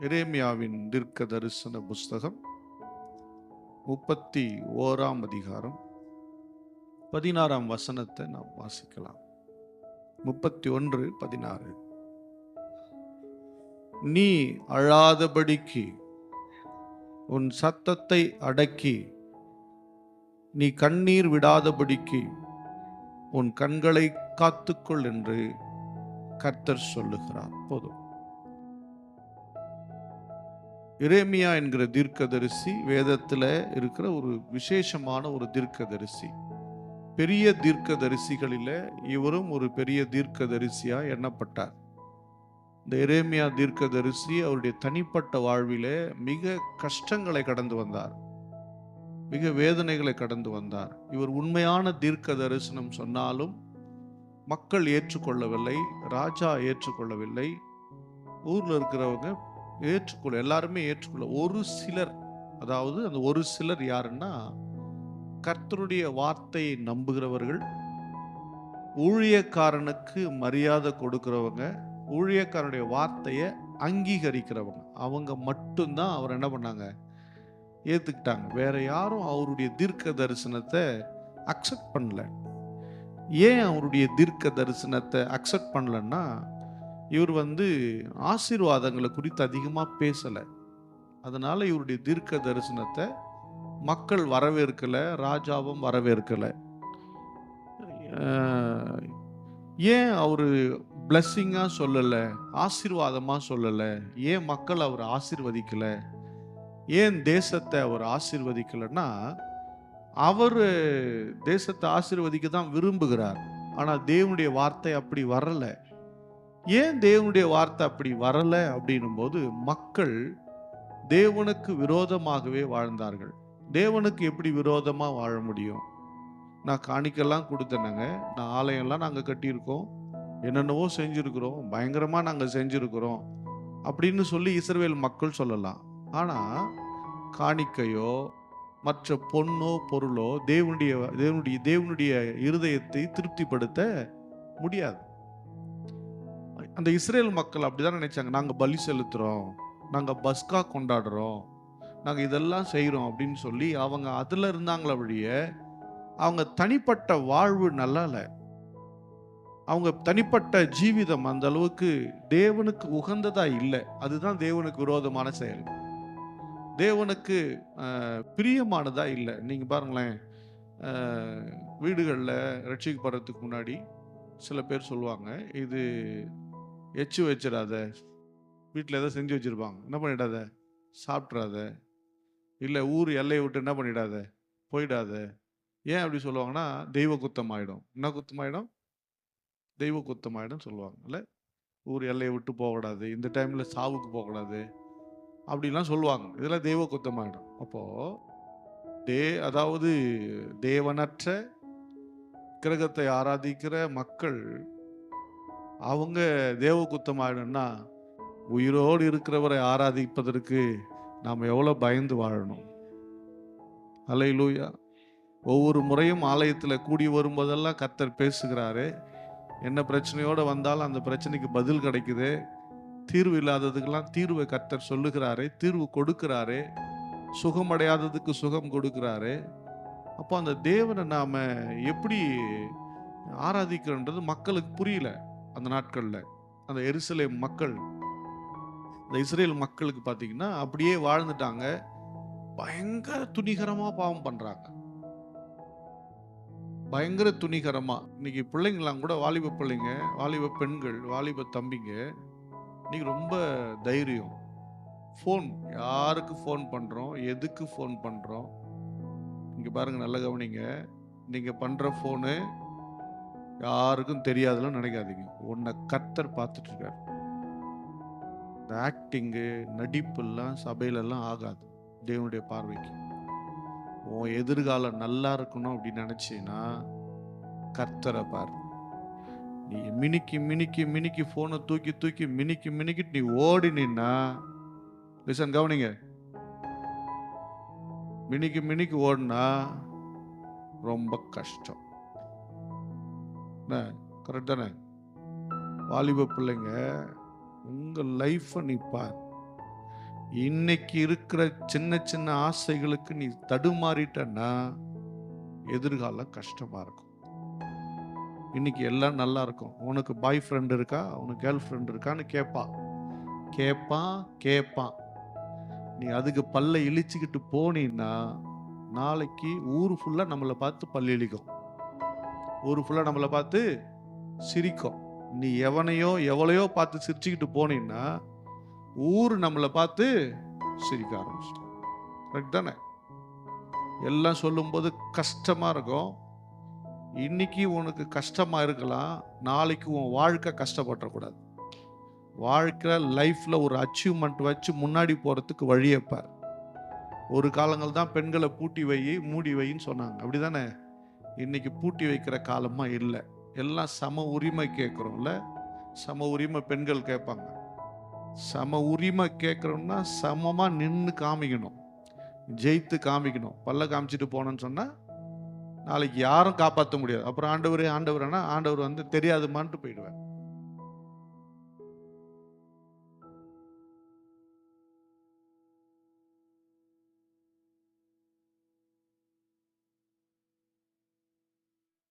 எரேமியாவின் தீர்க்க தரிசன புஸ்தகம் 31ஆம் அதிகாரம் 16ஆம் வசனத்தை நாம் வாசிக்கலாம். 31:16. நீ அழாதபடிக்கு உன் சத்தத்தை அடக்கி, நீ கண்ணீர் விடாதபடிக்கு உன் கண்களை காத்துக்கொள் என்று கர்த்தர் சொல்லுகிறார். போதும். எரேமியா என்கிற தீர்க்கதரிசி வேதத்தில் இருக்கிற ஒரு விசேஷமான ஒரு தீர்க்கதரிசி. பெரிய தீர்க்கதரிசிகளில் இவரும் ஒரு பெரிய தீர்க்கதரிசியா எண்ணப்பட்டார். இந்த எரேமியா தீர்க்கதரிசி அவருடைய தனிப்பட்ட வாழ்விலே மிக கஷ்டங்களை கடந்து வந்தார், மிக வேதனைகளை கடந்து வந்தார். இவர் உண்மையான தீர்க்க தரிசனம் சொன்னாலும் மக்கள் ஏற்றுக்கொள்ளவில்லை, ராஜா ஏற்றுக்கொள்ளவில்லை, ஊர்ல இருக்கிறவங்க ஏற்றுக்கொள்ள, எல்லாருமே ஏற்றுக்கொள்ள. ஒரு சிலர், அதாவது அந்த ஒரு சிலர் யாருன்னா, கர்த்தருடைய வார்த்தையை நம்புகிறவர்கள், ஊழியக்காரனுக்கு மரியாதை கொடுக்கிறவங்க, ஊழியக்காரனுடைய வார்த்தையை அங்கீகரிக்கிறவங்க, அவங்க மட்டும்தான் அவர் என்ன பண்ணாங்க, ஏத்துக்கிட்டாங்க. வேற யாரும் அவருடைய தீர்க்க தரிசனத்தை அக்செப்ட் பண்ணல. ஏன் அவருடைய தீர்க்க தரிசனத்தை அக்செப்ட் பண்ணலன்னா, இவர் ஆசீர்வாதங்களை குறித்து அதிகமாக பேசலை. அதனால இவருடைய தீர்க்க தரிசனத்தை மக்கள் வரவேற்கலை, ராஜாவும் வரவேற்கலை. ஏன் அவர் பிளஸ்ஸிங்காக சொல்லலை, ஆசீர்வாதமாக சொல்லலை? ஏன் மக்கள் அவர் ஆசீர்வதிக்கலை? ஏன் தேசத்தை அவர் ஆசீர்வதிக்கலைன்னா, அவர் தேசத்தை ஆசீர்வதிக்க தான் விரும்புகிறார். ஆனால் தேவனுடைய வார்த்தை அப்படி வரலை. ஏன் தேவனுடைய வார்த்தை அப்படி வரலை அப்படின்னும் போது, மக்கள் தேவனுக்கு விரோதமாகவே வாழ்ந்தார்கள். தேவனுக்கு எப்படி விரோதமாக வாழ முடியும்? நான் காணிக்கெல்லாம் கொடுத்தேனுங்க, நான் ஆலயம்லாம் நாங்கள் கட்டியிருக்கோம், என்னென்னவோ செஞ்சுருக்கிறோம், பயங்கரமாக நாங்கள் செஞ்சுருக்கிறோம் அப்படின்னு சொல்லி இஸ்ரவேல் மக்கள் சொல்லலாம். ஆனால் காணிக்கையோ மற்ற பொண்ணோ பொருளோ தேவனுடைய இருதயத்தை திருப்திப்படுத்த முடியாது. அந்த இஸ்ரேல் மக்கள் அப்படிதான் நினைச்சாங்க. நாங்கள் பலி செலுத்துகிறோம், நாங்கள் பஸ்கா கொண்டாடுறோம், நாங்கள் இதெல்லாம் செய்கிறோம் அப்படின்னு சொல்லி அவங்க அதில் இருந்தாங்களே வழிய, அவங்க தனிப்பட்ட வாழ்வு நல்லா இல்லை. அவங்க தனிப்பட்ட ஜீவிதம் அந்த அளவுக்கு தேவனுக்கு உகந்ததா இல்லை. அதுதான் தேவனுக்கு விரோதமான செயல், தேவனுக்கு பிரியமானதா இல்லை. நீங்கள் பாருங்களேன், வீடுகளில் ரட்சிக்கப்படுறதுக்கு முன்னாடி சில பேர் சொல்லுவாங்க, இது எச்சு வச்சிடாத, வீட்டில் எதாவது செஞ்சு வச்சுருப்பாங்க, என்ன பண்ணிடாத, சாப்பிட்றாத, இல்லை ஊர் எல்லையை விட்டு என்ன பண்ணிடாத, போயிடாத. ஏன் அப்படி சொல்லுவாங்கன்னா, தெய்வ குத்தம் ஆகிடும். என்ன குத்தம் ஆகிடும்? தெய்வ குத்தம் ஆகிடும் சொல்லுவாங்க. இல்லை, ஊர் எல்லையை விட்டு போகக்கூடாது, இந்த டைமில் சாவுக்கு போகக்கூடாது அப்படிலாம் சொல்லுவாங்க. இதெல்லாம் தெய்வ குத்தம் ஆகிடும். அப்போது அதாவது தேவனற்ற கிரகத்தை ஆராதிக்கிற மக்கள் அவங்க தேவ குத்தம் ஆகிடும்னா, உயிரோடு இருக்கிறவரை ஆராதிப்பதற்கு நாம் எவ்வளோ பயந்து வாழணும். அல்லேலூயா. ஒவ்வொரு முறையும் ஆலயத்தில் கூடி வரும்போதெல்லாம் கர்த்தர் பேசுகிறாரு. என்ன பிரச்சனையோடு வந்தாலும் அந்த பிரச்சனைக்கு பதில் கிடைக்குது. தீர்வு இல்லாததுக்கெல்லாம் தீர்வை கர்த்தர் சொல்லுகிறாரு, தீர்வு கொடுக்கிறாரு, சுகமடையாததுக்கு சுகம் கொடுக்கிறாரு. அப்போ அந்த தேவனை நாம் எப்படி ஆராதிக்கிறோன்றது மக்களுக்கு புரியல. அந்த நாட்களில் அந்த எருசலேம் மக்கள், இந்த இஸ்ரேல் மக்களுக்கு பார்த்தீங்கன்னா அப்படியே வாழ்ந்துட்டாங்க. பயங்கர துணிகரமாக பாவம் பண்ணுறாங்க, பயங்கர துணிகரமாக. இன்னைக்கு பிள்ளைங்களாம் கூட, வாலிப பிள்ளைங்க, வாலிப பெண்கள், வாலிப தம்பிங்க, இன்னைக்கு ரொம்ப தைரியம். ஃபோன், யாருக்கு ஃபோன் பண்ணுறோம், எதுக்கு ஃபோன் பண்ணுறோம்? இங்கே பாருங்கள், நல்ல கவனிங்க. நீங்கள் பண்ணுற ஃபோனு யாருக்கும் தெரியாதுன்னு நினைக்காதீங்க. உன்னை கர்த்தர் பார்த்துட்டு இருக்கார். இந்த ஆக்டிங்கு, நடிப்புலாம் சபையிலெல்லாம் ஆகாது தேவனுடைய பார்வைக்கு. உன் எதிர்காலம் நல்லா இருக்கணும் அப்படின்னு நினச்சின்னா கர்த்தரை பார். நீ மினிக்கி மினிக்கி மினிக்கி ஃபோனை தூக்கி தூக்கி மினிக்கி மினிக்கிட்டு நீ ஓடினா, லிசன், கவனிங்க, மினிக்கி மினிக்கி ஓடினா ரொம்ப கஷ்டம். கரெக்ட் தானே? வாலிப பிள்ளைங்க, உங்கள் லைஃப்பை நீ பார். இன்னைக்கு இருக்கிற சின்ன சின்ன ஆசைகளுக்கு நீ தடுமாறிட்டன்னா எதிர்காலம் கஷ்டமா இருக்கும். இன்னைக்கு எல்லாம் நல்லா இருக்கும். உனக்கு பாய் ஃப்ரெண்ட் இருக்கா, உனக்கு கேர்ள் ஃப்ரெண்ட் இருக்கான்னு கேட்பான் கேட்பான் கேட்பான். நீ அதுக்கு பல்ல இழிச்சுக்கிட்டு போனீன்னா நாளைக்கு ஊர் ஃபுல்லா நம்மளை பார்த்து பல்லு இழிக்கும். ஊர் ஃபுல்லா நம்மளை பார்த்து சிரிக்கும். நீ எவனையோ எவளையோ பார்த்து சிரிச்சுக்கிட்டு போனீன்னா ஊர் நம்மளை பார்த்து சிரிக்க ஆரம்பிச்சிடும். கரெக்ட் தானே? எல்லாம் சொல்லும்போது கஷ்டமா இருக்கும். இன்னைக்கு உனக்கு கஷ்டமா இருக்கலாம், நாளைக்கு உன் வாழ்க்கை கஷ்டப்படக்கூடாது. வாழ்க்கை லைஃப்ல ஒரு அச்சீவ்மெண்ட் வச்சு முன்னாடி போறதுக்கு வழியை பார். ஒரு காலங்கள் தான் பெண்களை பூட்டி வை மூடி வைன்னு சொன்னாங்க, அப்படிதானே? இன்னைக்கு பூட்டி வைக்கிற காலமா இல்லை. எல்லாம் சம உரிமை கேட்குறோம்ல. சம உரிமை பெண்கள் கேட்பாங்க. சம உரிமை கேட்குறோம்னா சமமா நின்று காமிக்கணும், ஜெயித்து காமிக்கணும். பல்ல காமிச்சிட்டு போனோன்னு சொன்னா நாளைக்கு யாரும் காப்பாற்ற முடியாது. அப்புறம் ஆண்டவர் ஆண்டவர்னா ஆண்டவர் தெரியாதுமான்ட்டு போயிடுவேன்.